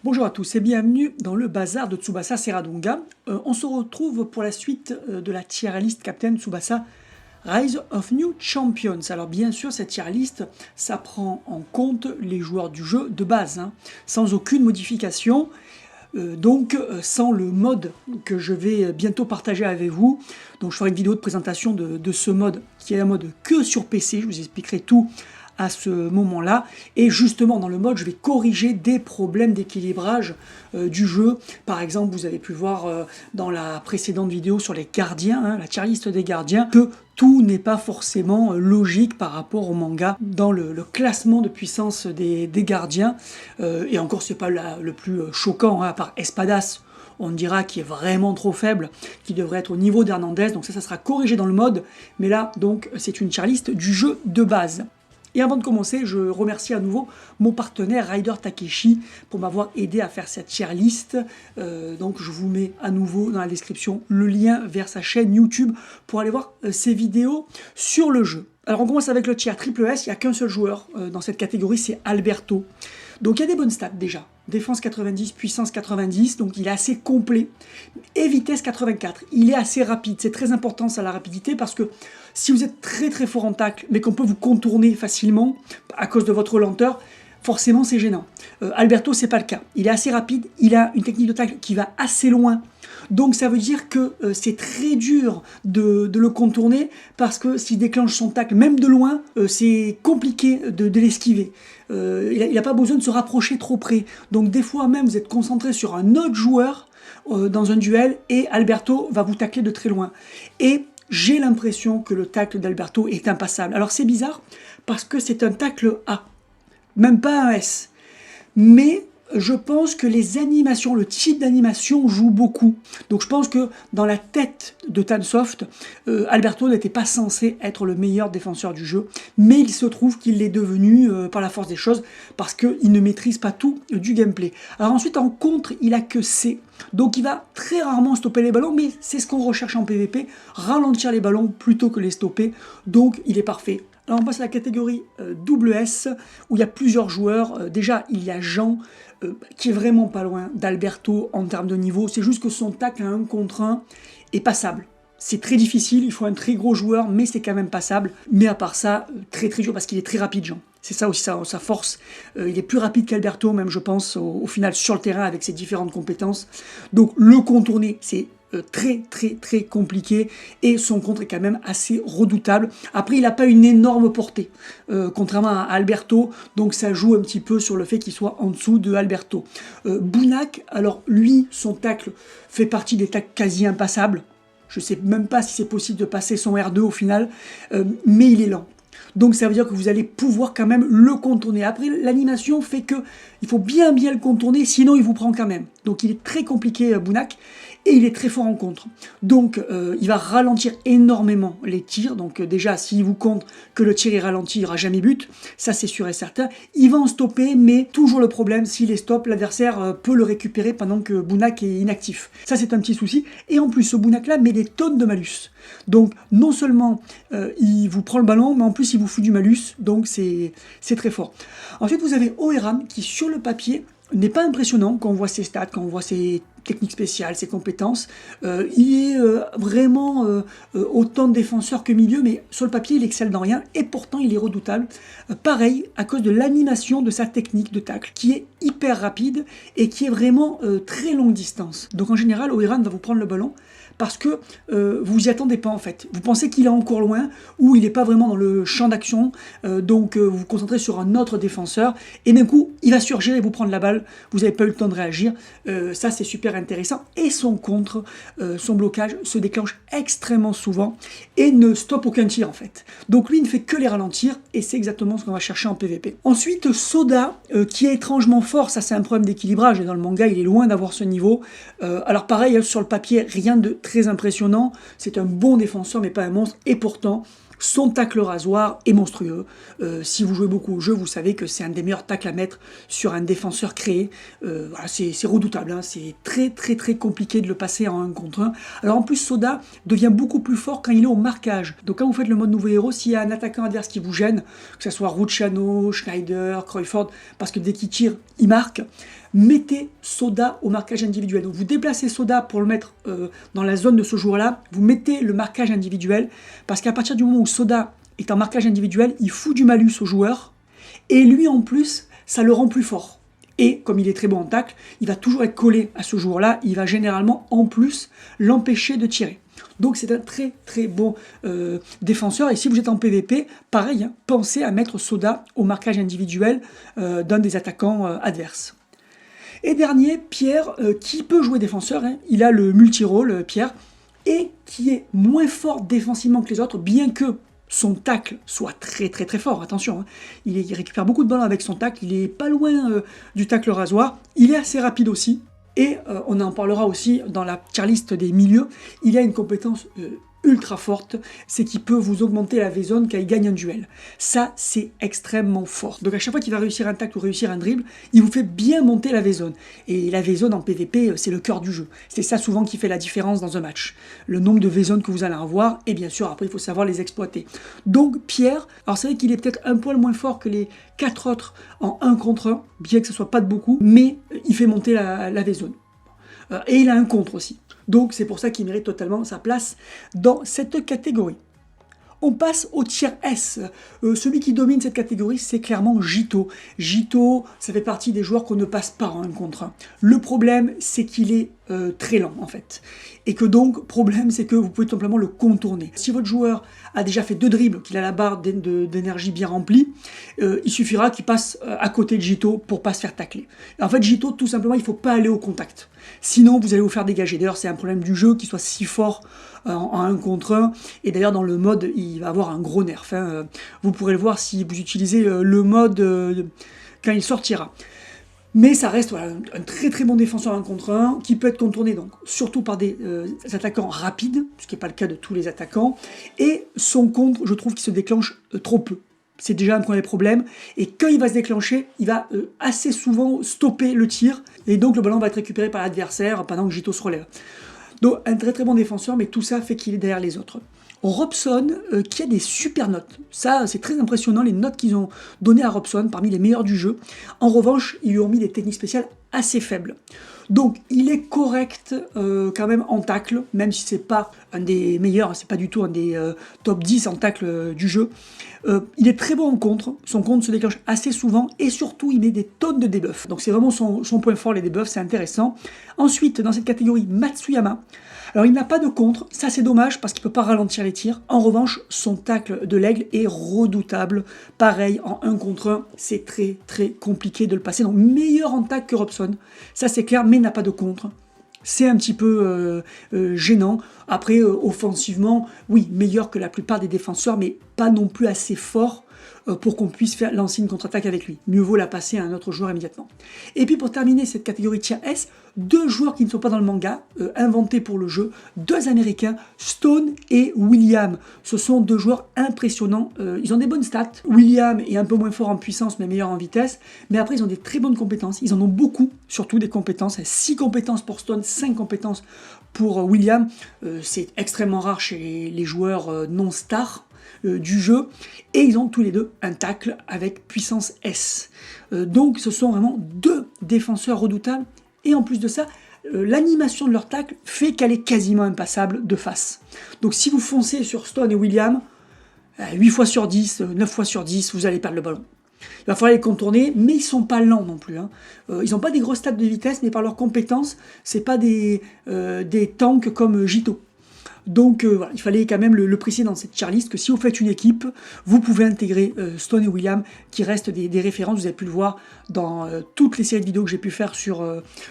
Bonjour à tous et bienvenue dans le bazar de Tsubasa Serradonga. On se retrouve pour la suite de la tier list Captain Tsubasa Rise of New Champions. Alors bien sûr, cette tier list, ça prend en compte les joueurs du jeu de base, sans aucune modification. Donc sans le mode que je vais bientôt partager avec vous. Donc je ferai une vidéo de présentation de ce mode qui est un mode que sur PC. Je vous expliquerai tout à ce moment-là, et justement dans le mode je vais corriger des problèmes d'équilibrage du jeu. Par exemple, vous avez pu voir dans la précédente vidéo sur les gardiens, la tier list des gardiens, que tout n'est pas forcément logique par rapport au manga dans le classement de puissance des gardiens, et encore c'est pas le plus choquant, à part Espadas, on dira qu'il est vraiment trop faible, qui devrait être au niveau d'Hernandez, donc ça sera corrigé dans le mode, mais là donc c'est une tier list du jeu de base. Et avant de commencer, je remercie à nouveau mon partenaire Rider Takeshi pour m'avoir aidé à faire cette tier list. Donc je vous mets à nouveau dans la description le lien vers sa chaîne YouTube pour aller voir ses vidéos sur le jeu. Alors on commence avec le tier triple S, il n'y a qu'un seul joueur dans cette catégorie, c'est Alberto. Donc il y a des bonnes stats déjà. Défense 90, puissance 90, donc il est assez complet. Et vitesse 84, il est assez rapide. C'est très important ça, la rapidité, parce que si vous êtes très fort en tacle, mais qu'on peut vous contourner facilement à cause de votre lenteur, forcément c'est gênant. Alberto, c'est pas le cas. Il est assez rapide, il a une technique de tacle qui va assez loin. Donc ça veut dire que c'est très dur de le contourner, parce que s'il déclenche son tacle, même de loin, c'est compliqué de l'esquiver. Il n'a pas besoin de se rapprocher trop près. Donc des fois même, vous êtes concentré sur un autre joueur dans un duel, et Alberto va vous tacler de très loin. Et j'ai l'impression que le tacle d'Alberto est impassable. Alors c'est bizarre, parce que c'est un tacle A, même pas un S. Mais je pense que les animations, le type d'animation joue beaucoup. Donc je pense que dans la tête de Tansoft, Alberto n'était pas censé être le meilleur défenseur du jeu, mais il se trouve qu'il l'est devenu par la force des choses, parce qu'il ne maîtrise pas tout du gameplay. Alors ensuite, en contre, il a que C. Donc il va très rarement stopper les ballons, mais c'est ce qu'on recherche en PvP, ralentir les ballons plutôt que les stopper, donc il est parfait. Alors on passe à la catégorie double S, où il y a plusieurs joueurs. Déjà, il y a Jean, qui est vraiment pas loin d'Alberto en termes de niveau. C'est juste que son tacle à 1 contre 1 est passable. C'est très difficile, il faut un très gros joueur, mais c'est quand même passable. Mais à part ça, très dur, parce qu'il est très rapide, Jean. C'est ça aussi sa force. Il est plus rapide qu'Alberto, même je pense, au final, sur le terrain, avec ses différentes compétences. Donc le contourner, c'est très compliqué, et son contre est quand même assez redoutable. Après, il n'a pas une énorme portée, contrairement à Alberto, donc ça joue un petit peu sur le fait qu'il soit en dessous de Alberto. Bounak, alors lui, son tacle fait partie des tacles quasi impassables. Je ne sais même pas si c'est possible de passer son R2 au final, mais il est lent. Donc ça veut dire que vous allez pouvoir quand même le contourner. Après, l'animation fait que il faut bien le contourner, sinon il vous prend quand même. Donc il est très compliqué, Bounak, et il est très fort en contre. Donc il va ralentir énormément les tirs. Donc déjà, s'il vous compte que le tir est ralenti, il n'y aura jamais but. Ça, c'est sûr et certain. Il va en stopper, mais toujours le problème, s'il est stop, l'adversaire peut le récupérer pendant que Bounak est inactif. Ça, c'est un petit souci. Et en plus, ce Bounak-là met des tonnes de malus. Donc non seulement il vous prend le ballon, mais en plus il vous fout du malus, donc c'est très fort. Ensuite, vous avez Oeran, qui sur le papier n'est pas impressionnant quand on voit ses stats, quand on voit ses techniques spéciales, ses compétences. Il est vraiment autant défenseur que milieu, mais sur le papier il excelle dans rien, et pourtant il est redoutable. Pareil, à cause de l'animation de sa technique de tacle, qui est hyper rapide et qui est vraiment très longue distance. Donc en général, Oeran va vous prendre le ballon, parce que vous y attendez pas en fait. Vous pensez qu'il est encore loin, ou il n'est pas vraiment dans le champ d'action, donc vous vous concentrez sur un autre défenseur, et d'un coup, il va surgir et vous prendre la balle, vous n'avez pas eu le temps de réagir. Ça, c'est super intéressant. Et son contre, son blocage, se déclenche extrêmement souvent, et ne stoppe aucun tir en fait. Donc lui, il ne fait que les ralentir, et c'est exactement ce qu'on va chercher en PvP. Ensuite, Soda, qui est étrangement fort, ça c'est un problème d'équilibrage, et dans le manga, il est loin d'avoir ce niveau. Alors pareil, sur le papier, rien de très impressionnant, c'est un bon défenseur mais pas un monstre, et pourtant son tacle rasoir est monstrueux. Si vous jouez beaucoup au jeu, vous savez que c'est un des meilleurs tacles à mettre sur un défenseur créé. Voilà, c'est redoutable, c'est très compliqué de le passer en 1 contre 1. Alors en plus, Soda devient beaucoup plus fort quand il est au marquage. Donc quand vous faites le mode nouveau héros, s'il y a un attaquant adverse qui vous gêne, que ce soit Rucciano, Schneider, Crawford, parce que dès qu'il tire, il marque, mettez Soda au marquage individuel. Donc vous déplacez Soda pour le mettre dans la zone de ce joueur-là, vous mettez le marquage individuel, parce qu'à partir du moment où Soda est en marquage individuel, il fout du malus au joueur, et lui en plus, ça le rend plus fort. Et comme il est très bon en tacle, il va toujours être collé à ce joueur-là, il va généralement en plus l'empêcher de tirer. Donc c'est un très très bon défenseur, et si vous êtes en PVP, pareil, hein, pensez à mettre Soda au marquage individuel d'un des attaquants adverses. Et dernier, Pierre, qui peut jouer défenseur, hein, il a le multi-rôle, Pierre, et qui est moins fort défensivement que les autres, bien que son tacle soit très très très fort, attention, hein. Il récupère beaucoup de ballons avec son tacle, il est pas loin du tacle rasoir, il est assez rapide aussi, et on en parlera aussi dans la tier list des milieux, il a une compétence ultra forte, c'est qu'il peut vous augmenter la V-zone quand il gagne un duel. Ça, c'est extrêmement fort. Donc à chaque fois qu'il va réussir un tacle ou réussir un dribble, il vous fait bien monter la V-zone. Et la V-zone en PvP, c'est le cœur du jeu. C'est ça souvent qui fait la différence dans un match. Le nombre de V-zones que vous allez avoir, et bien sûr, après, il faut savoir les exploiter. Donc Pierre, alors c'est vrai qu'il est peut-être un poil moins fort que les 4 autres en 1 contre 1, bien que ce soit pas de beaucoup, mais il fait monter la V-zone. Et il a un contre aussi. Donc c'est pour ça qu'il mérite totalement sa place dans cette catégorie. On passe au tier S. Celui qui domine cette catégorie, c'est clairement Jito. Jito, ça fait partie des joueurs qu'on ne passe pas en 1 contre 1. Le problème, c'est qu'il est très lent en fait. Et que donc, problème, c'est que vous pouvez tout simplement le contourner. Si votre joueur a déjà fait 2 dribbles, qu'il a la barre d'énergie bien remplie, il suffira qu'il passe à côté de Jito pour pas se faire tacler. En fait, Jito, tout simplement, il ne faut pas aller au contact. Sinon, vous allez vous faire dégager. D'ailleurs, c'est un problème du jeu qu'il soit si fort en 1 contre 1. Et d'ailleurs, dans le mode, il va avoir un gros nerf. Hein. Vous pourrez le voir si vous utilisez le mode quand il sortira. Mais ça reste voilà, un très très bon défenseur 1 contre 1 qui peut être contourné donc surtout par des attaquants rapides, ce qui n'est pas le cas de tous les attaquants. Et son contre, je trouve qu'il se déclenche trop peu. C'est déjà un premier problème. Et quand il va se déclencher, il va assez souvent stopper le tir. Et donc le ballon va être récupéré par l'adversaire pendant que Jito se relève. Donc un très très bon défenseur, mais tout ça fait qu'il est derrière les autres. Robson, qui a des super notes. Ça, c'est très impressionnant, les notes qu'ils ont données à Robson, parmi les meilleurs du jeu. En revanche, ils lui ont mis des techniques spéciales assez faibles. Donc, il est correct quand même en tacle, même si c'est pas un des meilleurs, c'est pas du tout un des top 10 en tacle du jeu. Il est très bon en contre, son contre se déclenche assez souvent, et surtout, il met des tonnes de debuffs. Donc, c'est vraiment son point fort, les debuffs, c'est intéressant. Ensuite, dans cette catégorie, Matsuyama. Alors il n'a pas de contre, ça c'est dommage parce qu'il ne peut pas ralentir les tirs. En revanche, son tacle de l'aigle est redoutable. Pareil, en 1 contre 1, c'est très très compliqué de le passer. Donc meilleur en tacle que Robson, ça c'est clair, mais il n'a pas de contre. C'est un petit peu gênant. Après, offensivement, oui, meilleur que la plupart des défenseurs, mais pas non plus assez fort pour qu'on puisse lancer une contre-attaque avec lui. Mieux vaut la passer à un autre joueur immédiatement. Et puis pour terminer cette catégorie tier S, 2 joueurs qui ne sont pas dans le manga, inventés pour le jeu, 2 Américains, Stone et William. Ce sont 2 joueurs impressionnants. Ils ont des bonnes stats. William est un peu moins fort en puissance, mais meilleur en vitesse. Mais après, ils ont des très bonnes compétences. Ils en ont beaucoup, surtout des compétences. 6 compétences pour Stone, 5 compétences pour William. C'est extrêmement rare chez les joueurs non-stars du jeu, et ils ont tous les 2 un tacle avec puissance S. Donc ce sont vraiment 2 défenseurs redoutables, et en plus de ça, l'animation de leur tacle fait qu'elle est quasiment impassable de face. Donc si vous foncez sur Stone et William, 8 fois sur 10, 9 fois sur 10, vous allez perdre le ballon. Il va falloir les contourner, mais ils sont pas lents non plus. Hein. Ils n'ont pas des grosses stats de vitesse, mais par leurs compétences, c'est pas des tanks comme Jito. Donc voilà, il fallait quand même le préciser dans cette tier list que si vous faites une équipe, vous pouvez intégrer Stone et William qui restent des références. Vous avez pu le voir dans toutes les séries de vidéos que j'ai pu faire sur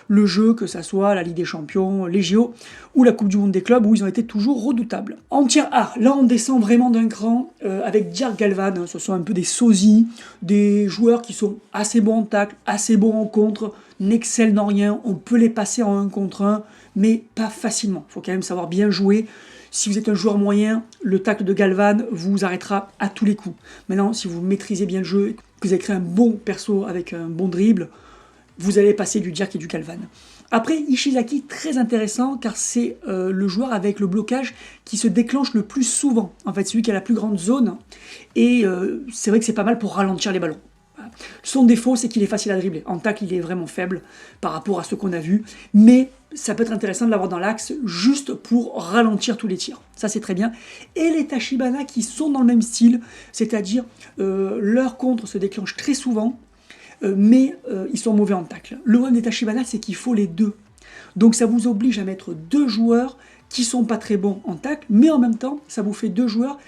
le jeu, que ça soit la Ligue des Champions, les JO ou la Coupe du Monde des clubs, où ils ont été toujours redoutables. En tier A, là on descend vraiment d'un cran avec Dirk Galvan. Hein, ce sont un peu des sosies, des joueurs qui sont assez bons en tacle, assez bons en contre, n'excellent dans rien. On peut les passer en 1 contre 1, mais pas facilement. Il faut quand même savoir bien jouer. Si vous êtes un joueur moyen, le tacle de Galvan vous arrêtera à tous les coups. Maintenant, si vous maîtrisez bien le jeu, que vous avez créé un bon perso avec un bon dribble, vous allez passer du Dirk et du Galvan. Après, Ishizaki, très intéressant, car c'est le joueur avec le blocage qui se déclenche le plus souvent. En fait, celui qui a la plus grande zone. Et c'est vrai que c'est pas mal pour ralentir les ballons. Son défaut, c'est qu'il est facile à dribbler. En tacle, il est vraiment faible par rapport à ce qu'on a vu. Mais ça peut être intéressant de l'avoir dans l'axe juste pour ralentir tous les tirs. Ça, c'est très bien. Et les Tachibana qui sont dans le même style, c'est-à-dire leur contre se déclenche très souvent, mais ils sont mauvais en tacle. Le problème des Tachibana, c'est qu'il faut les deux. Donc ça vous oblige à mettre deux joueurs qui sont pas très bons en tacle, mais en même temps, ça vous fait deux joueurs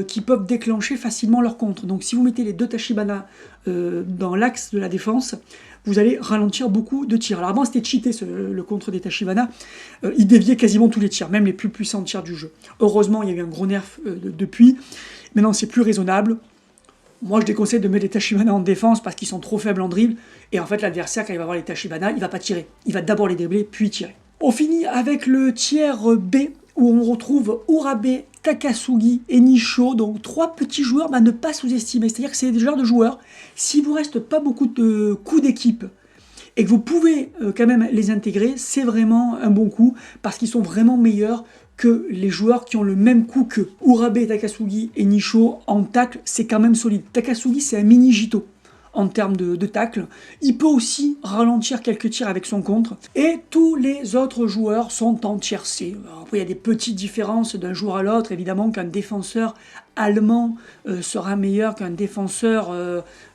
qui peuvent déclencher facilement leur contre. Donc si vous mettez les deux Tachibana dans l'axe de la défense, vous allez ralentir beaucoup de tirs. Alors avant, c'était cheaté le contre des Tachibana. Il déviait quasiment tous les tirs, même les plus puissants tirs du jeu. Heureusement, il y a eu un gros nerf depuis. Maintenant, c'est plus raisonnable. Moi, je déconseille de mettre les Tachibana en défense parce qu'ils sont trop faibles en dribble. Et en fait, l'adversaire, quand il va voir les Tachibana, il va pas tirer. Il va d'abord les dribbler, puis tirer. On finit avec le tiers B, où on retrouve Urabe, Takasugi et Nisho, donc trois petits joueurs à ne pas sous-estimer. C'est-à-dire que c'est des genres de joueurs, s'il vous reste pas beaucoup de coups d'équipe, et que vous pouvez quand même les intégrer, c'est vraiment un bon coup, parce qu'ils sont vraiment meilleurs que les joueurs qui ont le même coup que Urabe, Takasugi et Nisho en tacle, c'est quand même solide. Takasugi, c'est un mini Jito en termes de tacle. Il peut aussi ralentir quelques tirs avec son contre. Et tous les autres joueurs sont en tier C. Alors après, il y a des petites différences d'un joueur à l'autre. Évidemment qu'un défenseur allemand sera meilleur qu'un défenseur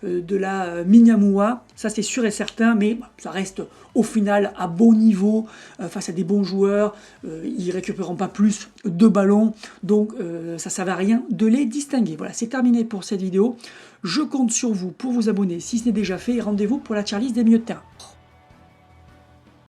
de la Minamua. Ça, c'est sûr et certain, mais ça reste au final à bon niveau face à des bons joueurs. Ils ne récupéreront pas plus de ballons, donc ça ne sert à rien de les distinguer. Voilà, c'est terminé pour cette vidéo. Je compte sur vous pour vous abonner si ce n'est déjà fait et rendez-vous pour la tier list des milieux de terrain.